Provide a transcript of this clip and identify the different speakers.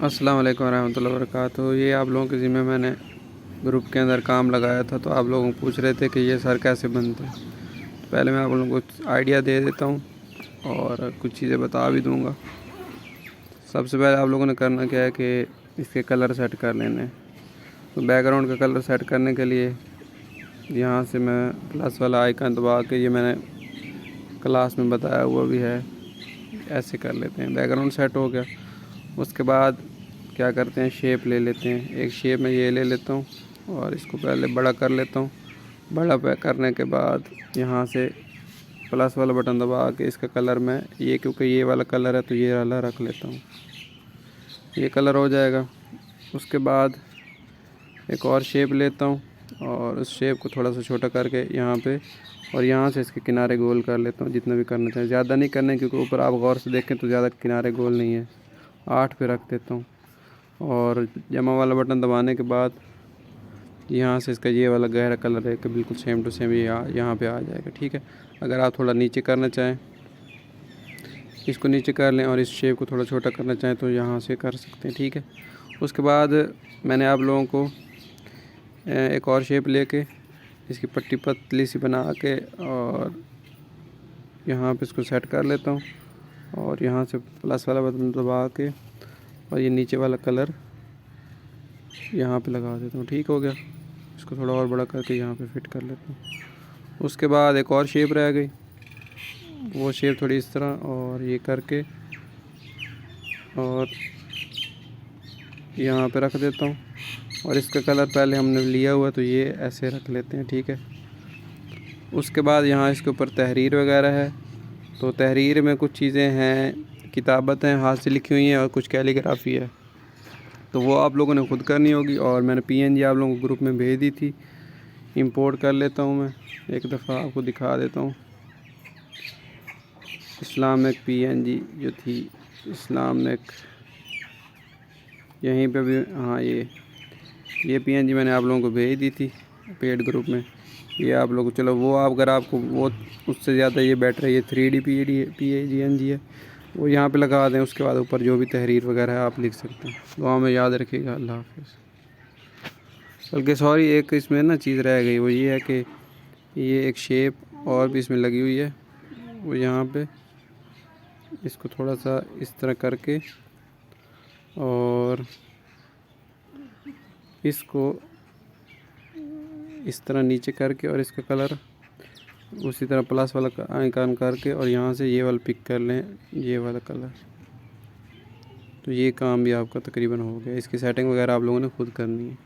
Speaker 1: अस्सलाम वालेकुम रहमतुल्लाहि व बरकातुहू। ये आप लोगों के ज़िम्मे मैंने ग्रुप के अंदर काम लगाया था, तो आप लोग पूछ रहे थे कि ये सर कैसे बनते हैं। तो पहले मैं आप लोगों को कुछ आइडिया दे देता हूँ और कुछ चीज़ें बता भी दूँगा। सबसे पहले आप लोगों ने करना क्या है कि इसके कलर सेट कर लेने हैं। तो बैकग्राउंड का कलर सेट करने के लिए यहाँ से मैं प्लस वाला आइकन दबा के, ये मैंने क्लास में बताया हुआ भी है, ऐसे कर लेते हैं। बैकग्राउंड सेट हो गया। उसके बाद क्या करते हैं, शेप ले लेते हैं। एक शेप में ये ले लेता हूँ और इसको पहले बड़ा कर लेता हूँ। बड़ा करने के बाद यहाँ से प्लस वाला बटन दबा के इसका कलर मैं ये, क्योंकि ये वाला कलर है तो ये वाला रख लेता हूँ। ये कलर हो जाएगा। उसके बाद एक और शेप लेता हूँ और उस शेप को थोड़ा सा छोटा करके यहाँ पे और यहाँ से इसके किनारे गोल कर लेता हूँ, जितना भी करना चाहिए। ज़्यादा नहीं करना है क्योंकि ऊपर आप गौर से देखें तो ज़्यादा किनारे गोल नहीं है। 8 पे रख देता हूँ और जमा वाला बटन दबाने के बाद यहाँ से इसका ये वाला गहरा कलर है कि बिल्कुल सेम टू सेम ये यहाँ पे आ जाएगा। ठीक है। अगर आप थोड़ा नीचे करना चाहें, इसको नीचे कर लें और इस शेप को थोड़ा छोटा करना चाहें तो यहाँ से कर सकते हैं। ठीक है। उसके बाद मैंने आप लोगों को एक और शेप लेके इसकी पट्टी पतली सी बना के और यहाँ पे इसको सेट कर लेता हूँ और यहाँ से प्लस वाला बटन दबा के और ये नीचे वाला कलर यहाँ पे लगा देता हूँ। ठीक हो गया। इसको थोड़ा और बड़ा करके यहाँ पे फिट कर लेता हूँ। उसके बाद एक और शेप रह गई, वो शेप थोड़ी इस तरह और ये करके और यहाँ पे रख देता हूँ और इसका कलर पहले हमने लिया हुआ तो ये ऐसे रख लेते हैं। ठीक है। उसके बाद यहाँ इसके ऊपर तहरीर वगैरह है, तो तहरीर में कुछ चीज़ें हैं, किताबत हैं हाथ से लिखी हुई हैं और कुछ कैलीग्राफी है, तो वो आप लोगों ने खुद करनी होगी और मैंने पीएनजी आप लोगों को ग्रुप में भेज दी थी। इंपोर्ट कर लेता हूँ मैं, एक दफ़ा आपको दिखा देता हूँ। इस्लामिक पीएनजी जो थी, इस्लामिक यहीं पे भी, हाँ ये पीएनजी मैंने आप लोगों को भेज दी थी पेड ग्रुप में। ये आप लोग, चलो वो आप, अगर आपको वो उससे ज़्यादा ये बेटर है, ये 3D पीएनजी है, वो यहाँ पे लगा दें। उसके बाद ऊपर जो भी तहरीर वगैरह है आप लिख सकते हैं। दुआ में याद रखिएगा। अल्लाह हाफ़िज़। बल्कि सॉरी, एक इसमें ना चीज़ रह गई, वो ये है कि ये एक शेप और भी इसमें लगी हुई है, वो यहाँ पे इसको थोड़ा सा इस तरह करके और इसको इस तरह नीचे करके और इसका कलर उसी तरह प्लस वाला आइकन करके और यहाँ से ये वाला पिक कर लें, ये वाला कलर। तो ये काम भी आपका तकरीबन हो गया। इसकी सेटिंग वगैरह आप लोगों ने खुद करनी है।